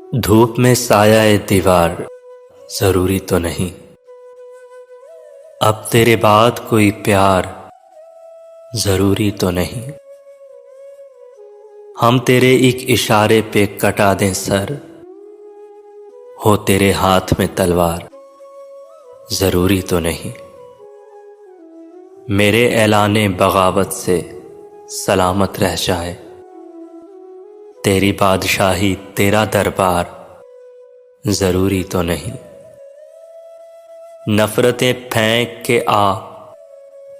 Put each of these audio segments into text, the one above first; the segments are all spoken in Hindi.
धूप में साया ए दीवार जरूरी तो नहीं। अब तेरे बाद कोई प्यार जरूरी तो नहीं। हम तेरे एक इशारे पे कटा दें सर, हो तेरे हाथ में तलवार जरूरी तो नहीं। मेरे ऐलाने बगावत से सलामत रह जाए तेरी बादशाही, तेरा दरबार जरूरी तो नहीं। नफरतें फेंक के आ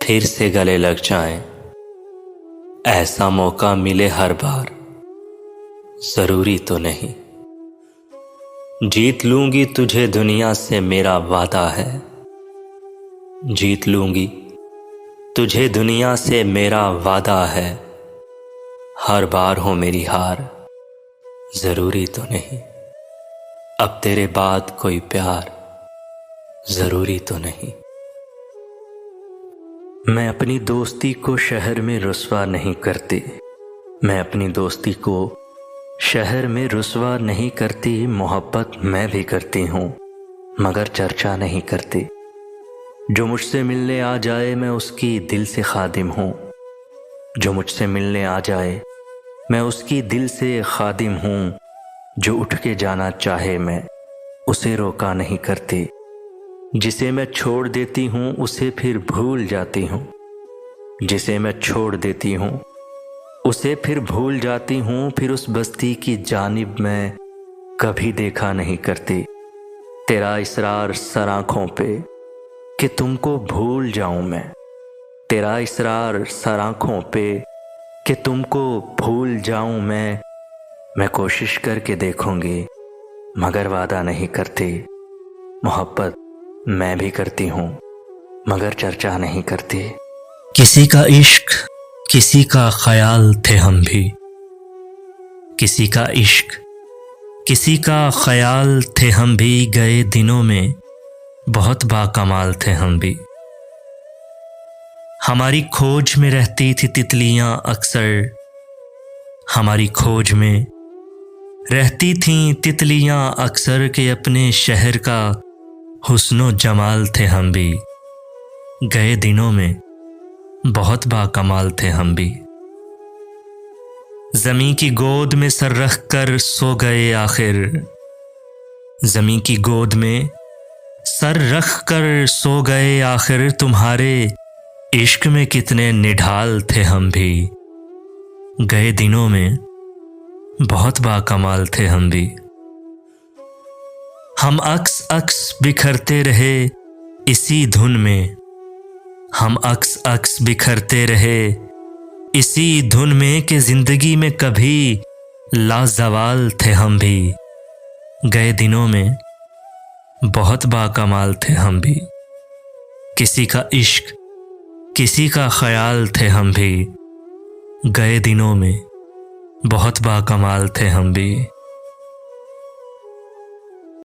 फिर से गले लग जाएं, ऐसा मौका मिले हर बार जरूरी तो नहीं। जीत लूंगी तुझे दुनिया से मेरा वादा है, जीत लूंगी तुझे दुनिया से मेरा वादा है। हर बार हो मेरी हार जरूरी तो नहीं। अब तेरे बाद कोई प्यार जरूरी तो नहीं। मैं अपनी दोस्ती को शहर में रुस्वा नहीं करती, मैं अपनी दोस्ती को शहर में रुस्वा नहीं करती। मोहब्बत मैं भी करती हूँ मगर चर्चा नहीं करती। जो मुझसे मिलने आ जाए मैं उसकी दिल से खादिम हूँ, जो मुझसे मिलने आ जाए मैं उसकी दिल से खादिम हूँ। जो उठ के जाना चाहे मैं उसे रोका नहीं करती। जिसे मैं छोड़ देती हूँ उसे फिर भूल जाती हूँ, जिसे मैं छोड़ देती हूँ उसे फिर भूल जाती हूँ। फिर उस बस्ती की जानिब मैं कभी देखा नहीं करती। तेरा इसरार सर आँखों पे कि तुमको भूल जाऊँ मैं, तेरा इसरार सर आँखों पे कि तुमको भूल जाऊँ मैं कोशिश करके देखूंगी मगर वादा नहीं करती। मोहब्बत मैं भी करती हूँ मगर चर्चा नहीं करती। किसी का इश्क किसी का ख्याल थे हम भी, किसी का इश्क किसी का ख्याल थे हम भी। गए दिनों में बहुत बाकमाल थे हम भी। हमारी खोज में रहती थी तितलियां अक्सर, हमारी खोज में रहती थीं तितलियां अक्सर के अपने शहर का हुस्नो जमाल थे हम भी। गए दिनों में बहुत बाकमाल थे हम भी। ज़मीं की गोद में सर रख कर सो गए आखिर, ज़मीं की गोद में सर रख कर सो गए आखिर। तुम्हारे इश्क में कितने निढाल थे हम भी। गए दिनों में बहुत बाकमाल थे हम भी। हम अक्स अक्स बिखरते रहे इसी धुन में, हम अक्स अक्स बिखरते रहे इसी धुन में कि जिंदगी में कभी लाजवाल थे हम भी। गए दिनों में बहुत बाकमाल थे हम भी। किसी का इश्क किसी का ख्याल थे हम भी। गए दिनों में बहुत बाकमाल थे हम भी।